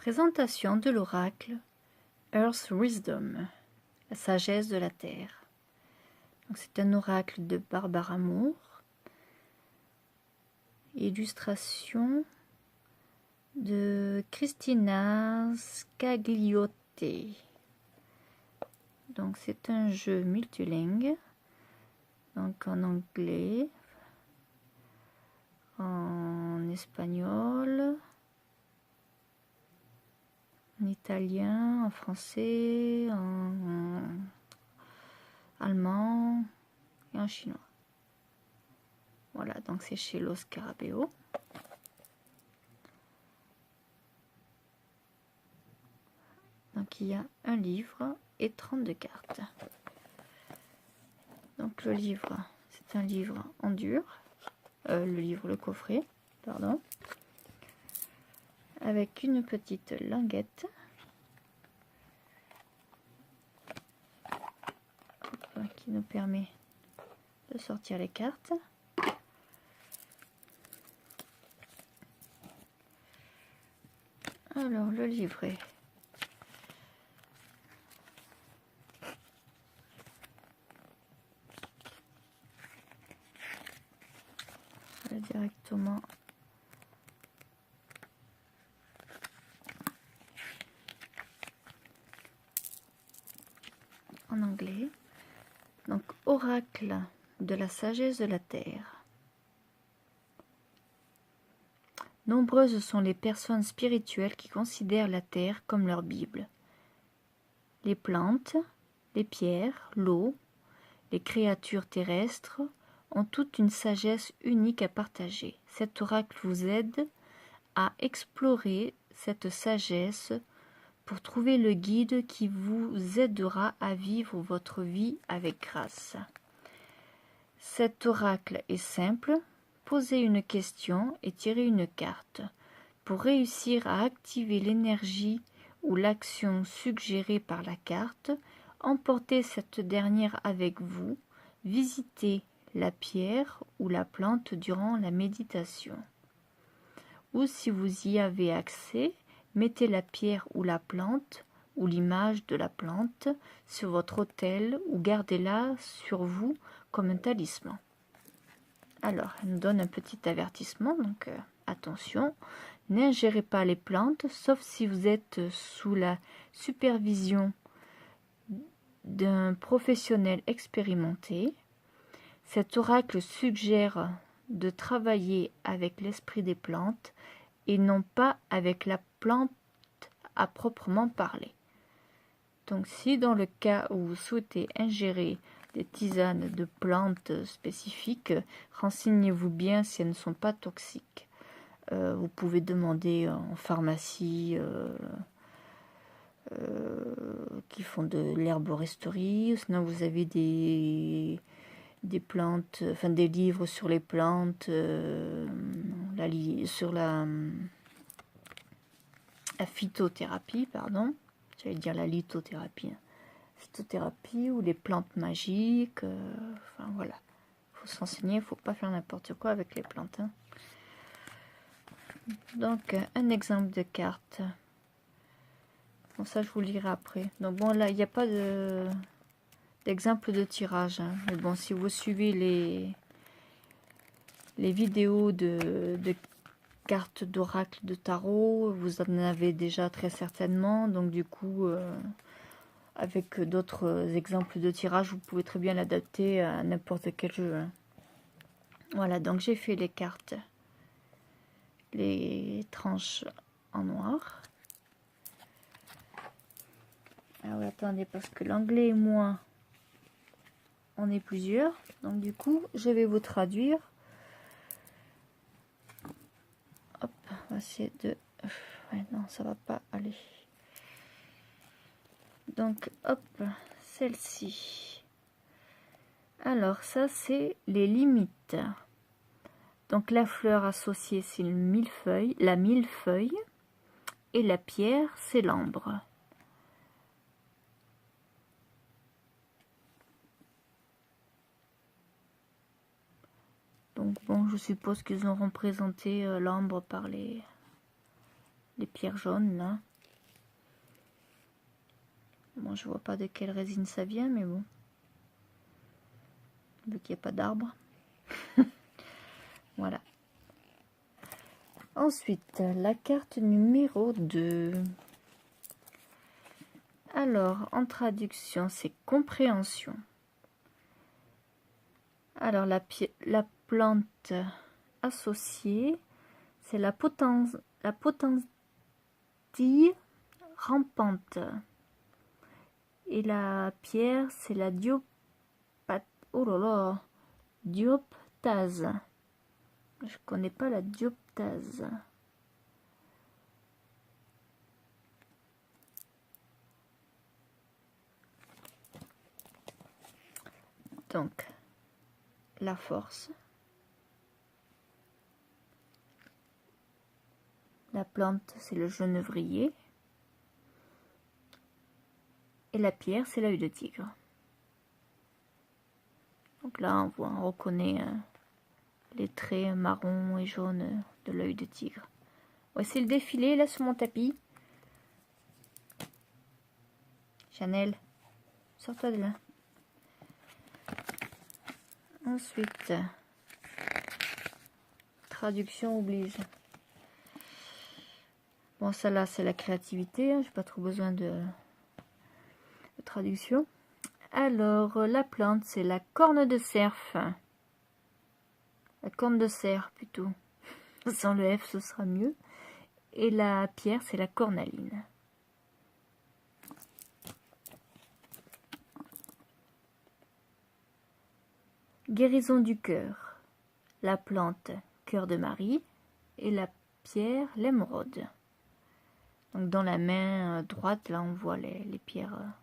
Présentation de l'oracle Earth Wisdom, la sagesse de la Terre. C'est un oracle de Barbara Moore. Illustration de Cristina Scagliotti. Donc c'est un jeu multilingue, donc en anglais, en espagnol, en italien, en français, en allemand et en chinois. Voilà, donc c'est chez Lo Scarabeo. Donc il y a un livre et 32 cartes. Donc le livre, c'est un livre en dur. Le coffret, pardon. Avec une petite languette. Qui nous permet de sortir les cartes. Alors le livret. Directement en anglais. Donc oracle de la sagesse de la Terre. Nombreuses sont les personnes spirituelles qui considèrent la Terre comme leur Bible. Les plantes, les pierres, l'eau, les créatures terrestres ont toutes une sagesse unique à partager. Cet oracle vous aide à explorer cette sagesse pour trouver le guide qui vous aidera à vivre votre vie avec grâce. Cet oracle est simple. Posez une question et tirez une carte. Pour réussir à activer l'énergie ou l'action suggérée par la carte, emportez cette dernière avec vous. Visitez la pierre ou la plante durant la méditation. Ou si vous y avez accès, mettez la pierre ou la plante ou l'image de la plante sur votre autel ou gardez-la sur vous comme un talisman. Alors, elle nous donne un petit avertissement, donc attention, n'ingérez pas les plantes, sauf si vous êtes sous la supervision d'un professionnel expérimenté. Cet oracle suggère de travailler avec l'esprit des plantes et non pas avec la plante à proprement parler. Donc si dans le cas où vous souhaitez ingérer des tisanes de plantes spécifiques, renseignez-vous bien si elles ne sont pas toxiques. Vous pouvez demander en pharmacie qui font de l'herboristerie, sinon vous avez des plantes, enfin des livres sur les plantes, sur la phytothérapie, pardon, j'allais dire la lithothérapie, phytothérapie ou les plantes magiques, enfin voilà, il faut s'enseigner, il ne faut pas faire n'importe quoi avec les plantes. Hein. Donc un exemple de carte. Bon, ça je vous le lirai après. Donc bon, là il n'y a pas d'exemple de tirage, hein. Mais bon, si vous suivez les vidéos de cartes d'oracle de tarot, vous en avez déjà très certainement, donc du coup avec d'autres exemples de tirage, vous pouvez très bien l'adapter à n'importe quel jeu. Hein. Voilà, donc j'ai fait les cartes, les tranches en noir. Alors attendez, parce que l'anglais et moi, on est plusieurs, donc du coup, je vais vous traduire. Hop, on va essayer de... Ouais, non, ça va pas aller. Donc, hop, celle-ci. Alors, ça, c'est les limites. Donc, la fleur associée, c'est la millefeuille. Et la pierre, c'est l'ambre. Donc, bon, je suppose qu'ils auront présenté l'ambre par les pierres jaunes, là. Bon, je vois pas de quelle résine ça vient, mais bon. Vu qu'il n'y a pas d'arbre. Voilà. Ensuite, la carte numéro 2. Alors, en traduction, c'est compréhension. Alors, la plante associée, c'est la potentille rampante. Et la pierre, c'est la dioptase. Je connais pas la dioptase. Donc, la force. La plante, c'est le genévrier. Et la pierre, c'est l'œil de tigre. Donc là, on reconnaît les traits marron et jaune de l'œil de tigre. Voici le défilé, là, sur mon tapis. Chanel, sors-toi de là. Ensuite, traduction oblige. Bon, ça là, c'est la créativité. Hein, j'ai pas trop besoin de traduction. Alors, la plante, c'est la corne de cerf. La corne de cerf, plutôt. Sans le F, ce sera mieux. Et la pierre, c'est la cornaline. Guérison du cœur. La plante, cœur de Marie. Et la pierre, l'émeraude. Donc, dans la main droite, là, on voit les pierres.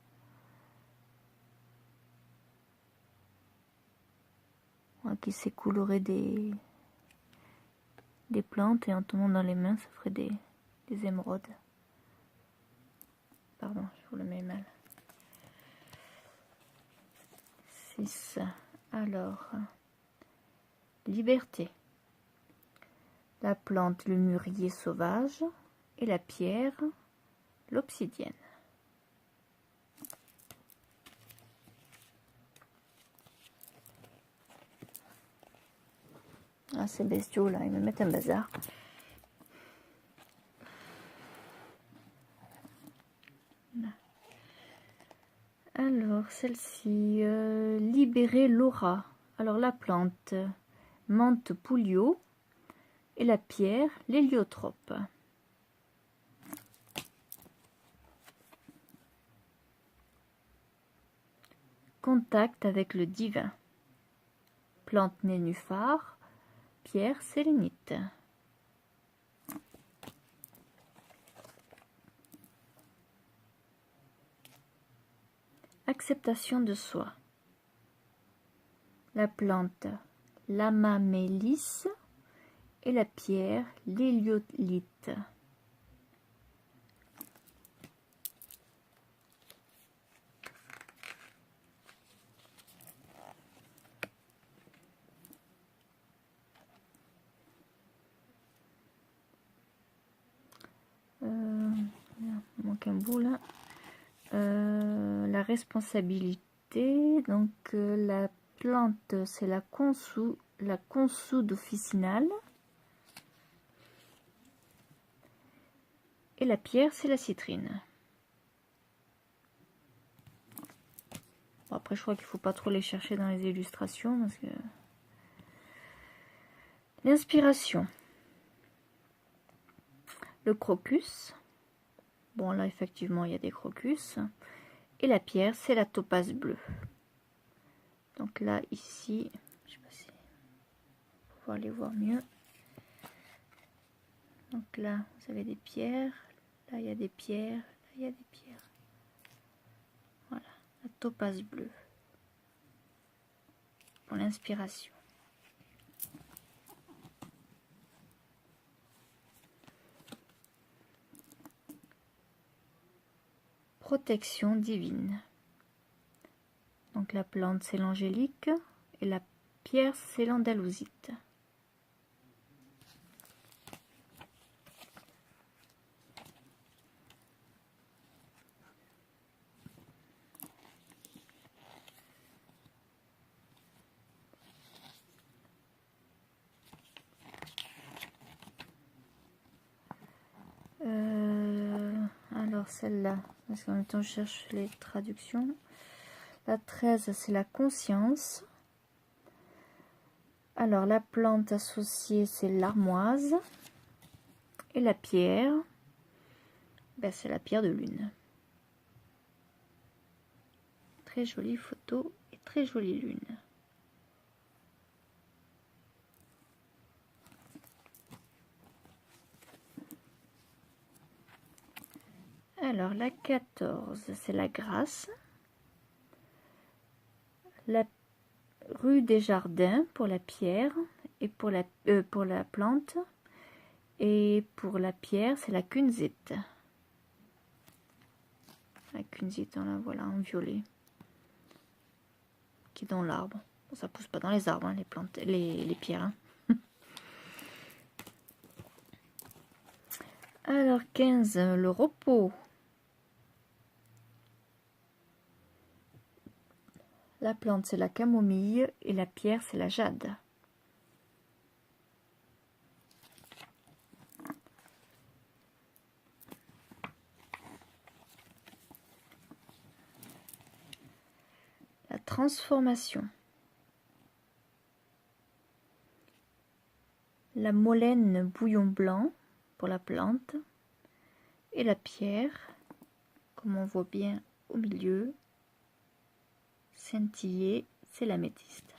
Qui s'est coloré des plantes, et en tombant dans les mains, ça ferait des émeraudes. Pardon, je vous le mets mal. 6. Alors, liberté. La plante, le mûrier sauvage, et la pierre, l'obsidienne. Ah, ces bestiaux là, ils me mettent un bazar. Alors, celle-ci, libérer l'aura. Alors, la plante, menthe pouliot, et la pierre, l'héliotrope. Contact avec le divin. Plante nénuphar, pierre sélénite. Acceptation de soi. La plante, l'amamélis, et la pierre, l'héliolite. Il manque un bout là. La responsabilité, donc la plante, c'est la consoude officinale. Et la pierre, c'est la citrine. Bon, après, je crois qu'il ne faut pas trop les chercher dans les illustrations, parce que... L'inspiration. Le crocus. Bon, là, effectivement, il y a des crocus. Et la pierre, c'est la topaze bleue. Donc là, ici, je sais pas si on va pouvoir les voir mieux. Donc là, vous avez des pierres. Là, il y a des pierres. Là, il y a des pierres. Voilà, la topaze bleue. Pour l'inspiration. Protection divine. Donc la plante, c'est l'angélique. Et la pierre, c'est l'andalousite. Alors celle-là, parce qu'en même temps je cherche les traductions. La 13, c'est la conscience. Alors la plante associée, c'est l'armoise. Et la pierre, ben, c'est la pierre de lune. Très jolie photo et très jolie lune. Alors la 14, c'est la grâce. La rue des Jardins pour la pierre et pour la plante. Et pour la pierre, c'est la kunzite. La kunzite, on la voilà en violet. Qui est dans l'arbre. Bon, ça pousse pas dans les arbres, hein, les plantes, les pierres. Hein. Alors 15, le repos. La plante, c'est la camomille et la pierre, c'est la jade. La transformation. La molène bouillon blanc pour la plante. Et la pierre, comme on voit bien au milieu, scintillée, c'est l'améthyste.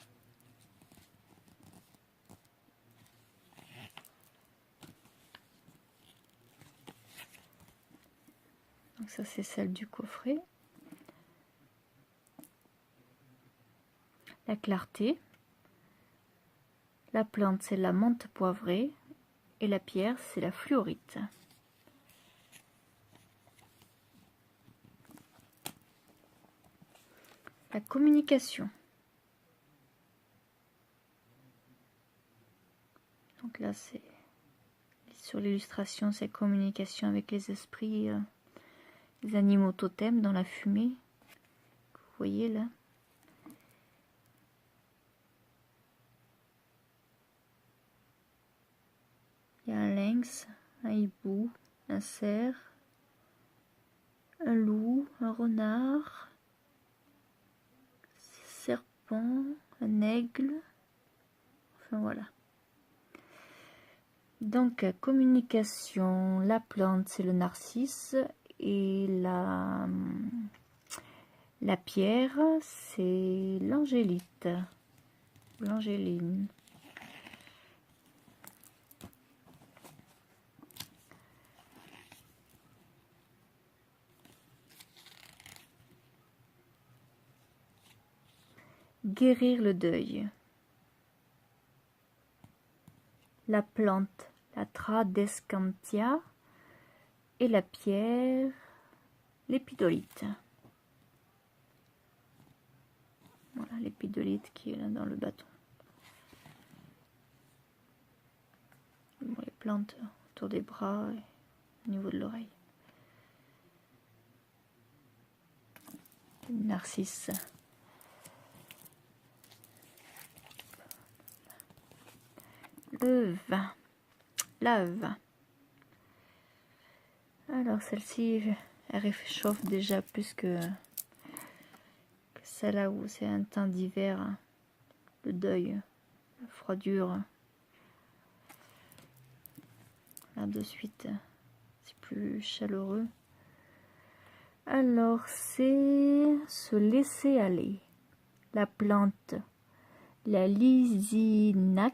Donc ça c'est celle du coffret. La clarté. La plante c'est la menthe poivrée et la pierre c'est la fluorite. La communication. Donc là c'est sur l'illustration, c'est communication avec les esprits, les animaux totems dans la fumée. Vous voyez là. Il y a un lynx, un hibou, un cerf, un loup, un renard, un serpent, un aigle. Enfin voilà. Donc communication, la plante c'est le narcisse et la pierre c'est l'angélite, l'angéline. Guérir le deuil. La plante, la Tradescantia, et la pierre, l'épidolite. Voilà l'épidolite qui est là dans le bâton. Bon, les plantes autour des bras et au niveau de l'oreille. Narcisse. Le vin. La vin. Alors celle-ci, elle réchauffe déjà plus que celle-là où c'est un temps d'hiver. Hein. Le deuil, la froidure. Là de suite, c'est plus chaleureux. Alors c'est se laisser aller. La plante, la lysinac.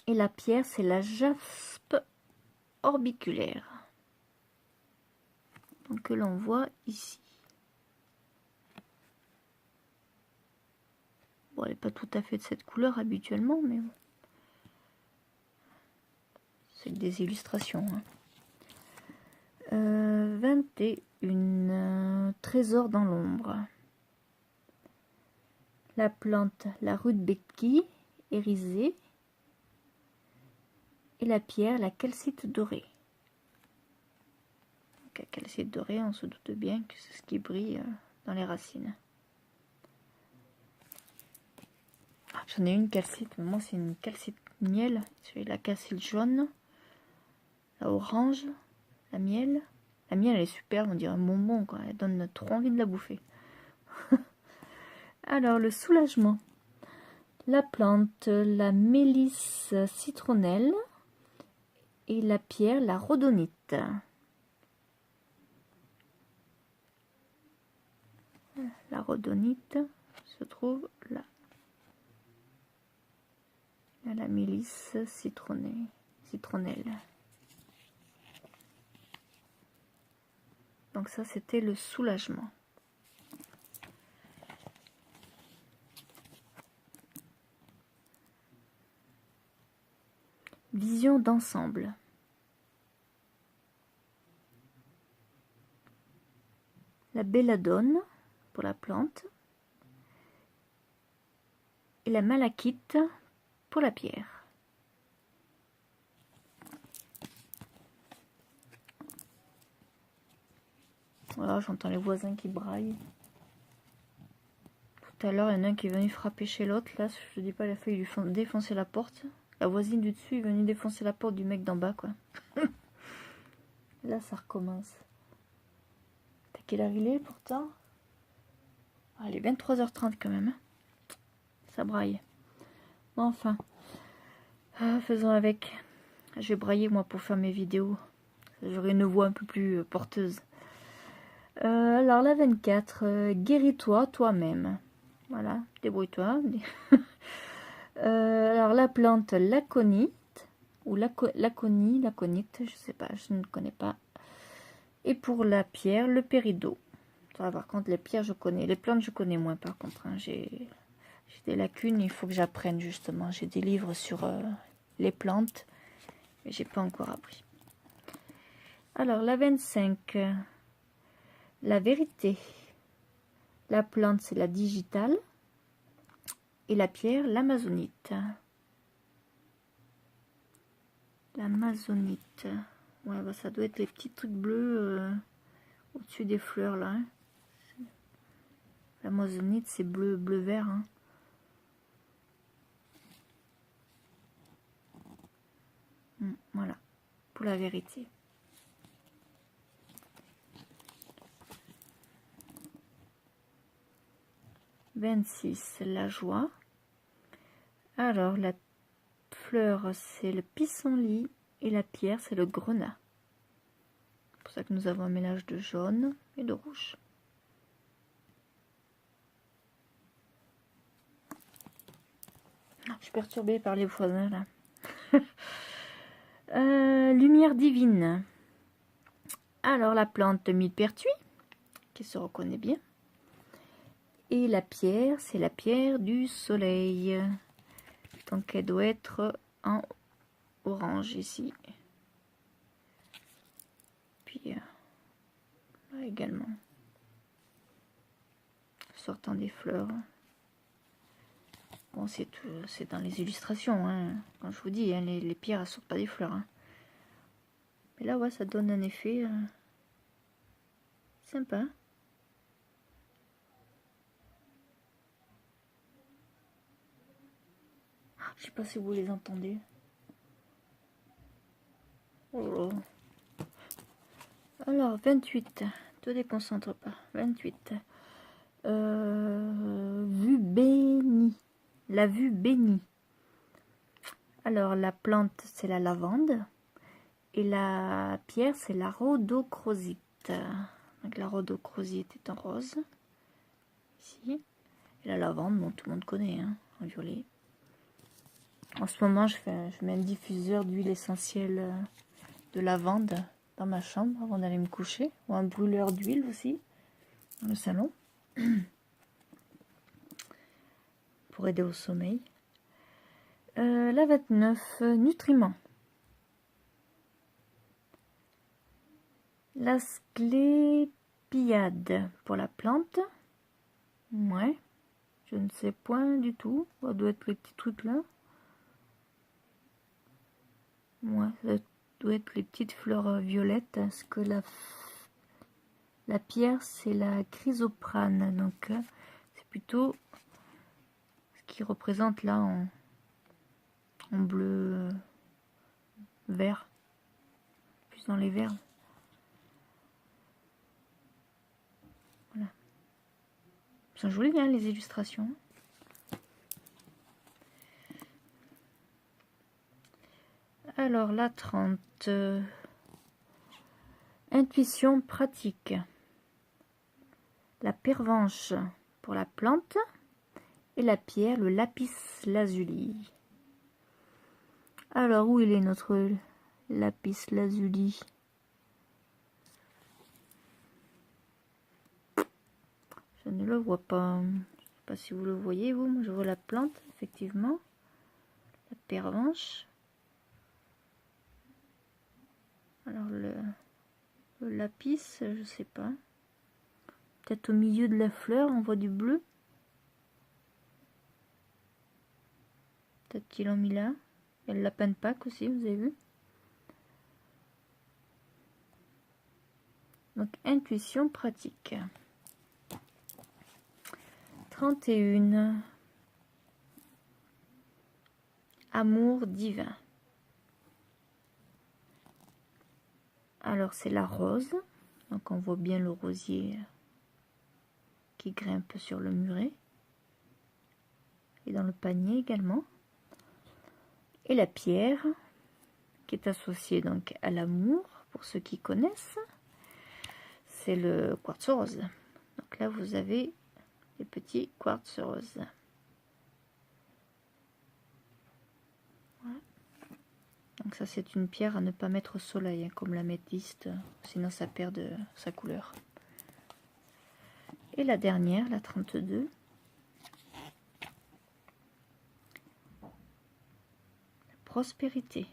Et la pierre, c'est la jaspe orbiculaire. Donc que l'on voit ici. Bon, elle n'est pas tout à fait de cette couleur habituellement, mais bon. C'est des illustrations. Hein. 21. Trésor dans l'ombre. La plante, la rudbeckie, irisée. Et la pierre, la calcite dorée. Donc, la calcite dorée, on se doute bien que c'est ce qui brille dans les racines. Ah, j'en ai une calcite, mais moi c'est une calcite miel. C'est la calcite jaune, la orange La miel, elle est super, on dirait un bonbon, quoi. Elle donne trop envie de la bouffer. Alors, le soulagement. La plante, la mélisse citronnelle et la pierre, la rhodonite. La rhodonite se trouve là. Là, la mélisse citronnelle. Donc ça, c'était le soulagement. Vision d'ensemble. La belladone pour la plante et la malachite pour la pierre. Voilà, j'entends les voisins qui braillent. Tout à l'heure, il y en a un qui est venu frapper chez l'autre. Là, je dis pas, il a failli lui défoncer la porte. La voisine du dessus est venue défoncer la porte du mec d'en bas, quoi. Là, ça recommence. T'as quelle heure il est, pourtant? Ah, il est 23h30 quand même. Hein. Ça braille. Bon, enfin. Faisons avec. Je vais brailler, moi, pour faire mes vidéos. J'aurai une voix un peu plus porteuse. Alors, la 24. Guéris-toi toi-même. Voilà, débrouille-toi. Alors, la plante laconite. Ou laconite, je sais pas, je ne connais pas. Et pour la pierre, le péridot. Ça, par contre, les pierres, je connais. Les plantes, je connais moins, par contre. Hein. J'ai des lacunes, il faut que j'apprenne, justement. J'ai des livres sur les plantes, mais j'ai pas encore appris. Alors, la 25. La vérité. La plante, c'est la digitale. Et la pierre, l'amazonite. L'amazonite. Ouais, bah, ça doit être les petits trucs bleus au-dessus des fleurs, là. Hein. L'amazonite, c'est bleu-vert. Hein. Voilà, pour la vérité. « 26, la joie. Alors, la fleur, c'est le pissenlit et la pierre, c'est le grenat. C'est pour ça que nous avons un mélange de jaune et de rouge. Je suis perturbée par les voisins, là. Lumière divine. Alors, la plante millepertuis, qui se reconnaît bien. Et la pierre, c'est la pierre du soleil. Donc, elle doit être en orange ici. Puis, là également. Sortant des fleurs. Bon, c'est dans les illustrations. Hein. Quand je vous dis, hein, les pierres, elles sortent pas des fleurs. Hein. Mais là, ouais, ça donne un effet sympa. Je sais pas si vous les entendez. Oh. Alors, 28. Te déconcentre pas. 28. Vue bénie. La vue bénie. Alors, la plante, c'est la lavande. Et la pierre, c'est la rhodochrosite. Donc, la rhodochrosite est en rose. Ici. Et la lavande, bon, tout le monde connaît, hein, en violet. En ce moment, je mets un diffuseur d'huile essentielle de lavande dans ma chambre avant d'aller me coucher. Ou un brûleur d'huile aussi, dans le salon. Pour aider au sommeil. La 29, nutriments. L'asclépiade pour la plante. Ouais. Je ne sais point du tout. Ça doit être les petits trucs là. Ouais, ça doit être les petites fleurs violettes. Parce que la pierre, c'est la chrysoprane. Donc, c'est plutôt ce qui représente là en bleu vert. Plus dans les verts. sont jolies hein, les illustrations. Alors la 30. Intuition pratique. La pervenche pour la plante et la pierre, le lapis lazuli. Alors où il est notre lapis lazuli? Je ne le vois pas. Je ne sais pas si vous le voyez, vous. Moi, je vois la plante, effectivement. La pervenche. Alors, le lapis, je sais pas. Peut-être au milieu de la fleur, on voit du bleu. Peut-être qu'ils l'ont mis là. Il y a le lapin de Pâques aussi, vous avez vu. Donc, intuition pratique. 31. Amour divin. Alors, c'est la rose. Donc, on voit bien le rosier qui grimpe sur le muret. Et dans le panier également. Et la pierre, qui est associée donc à l'amour, pour ceux qui connaissent. C'est le quartz rose. Donc là, vous avez les petits quartz roses. Voilà. Donc ça, c'est une pierre à ne pas mettre au soleil, hein, comme l'améthyste, sinon ça perd de sa couleur. Et la dernière, la 32. La prospérité.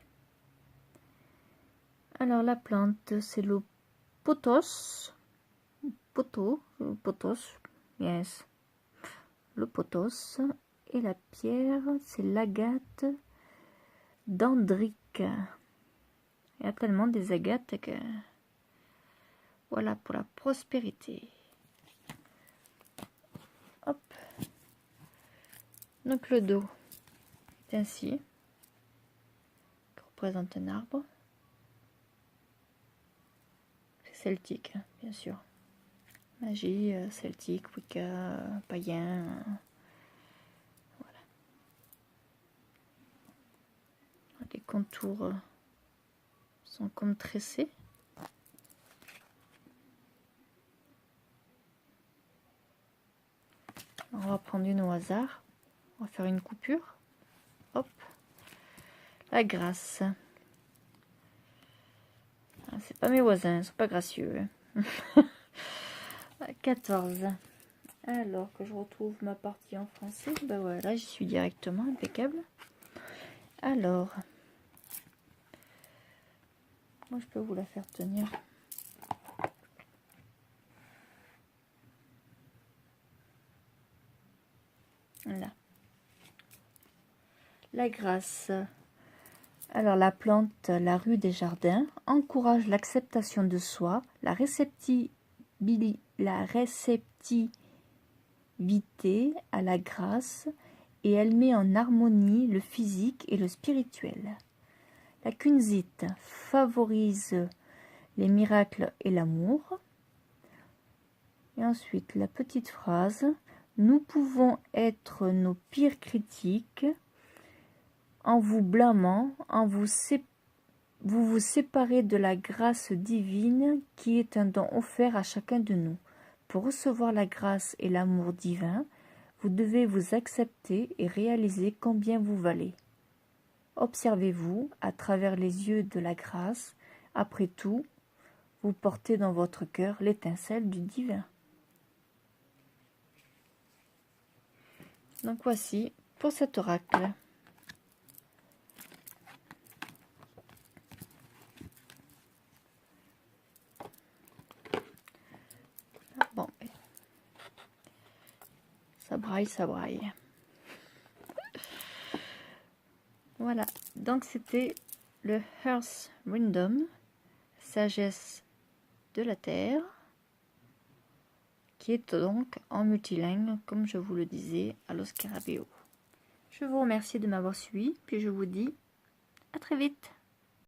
Alors la plante, c'est le pothos. Pothos, yes. Le pothos. Et la pierre, c'est l'agate dendrique. Il y a tellement des agates que... Voilà pour la prospérité. Hop. Donc le dos est ainsi. Qui représente un arbre. C'est celtique, hein, bien sûr. Magie, celtique, Wicca, païen. Voilà. Les contours sont comme tressés. On va prendre une au hasard. On va faire une coupure. Hop. La grâce. Ah, c'est pas mes voisins, ils sont pas gracieux. 14. Alors que je retrouve ma partie en français. Ben voilà, j'y suis directement, impeccable. Alors, moi je peux vous la faire tenir. Là. La grâce. Alors la plante, la rue des jardins, encourage l'acceptation de soi, la réceptivité à la grâce, et elle met en harmonie le physique et le spirituel. La kunzite favorise les miracles et l'amour. Et ensuite, la petite phrase, nous pouvons être nos pires critiques en vous blâmant, vous vous séparez de la grâce divine qui est un don offert à chacun de nous. Pour recevoir la grâce et l'amour divin, vous devez vous accepter et réaliser combien vous valez. Observez-vous à travers les yeux de la grâce. Après tout, vous portez dans votre cœur l'étincelle du divin. Donc voici pour cet oracle. Bon, ça braille, ça braille. Voilà, donc c'était le Earth Random, sagesse de la Terre, qui est donc en multilingue, comme je vous le disais, à l'Oscarabeo. Je vous remercie de m'avoir suivi, puis je vous dis à très vite.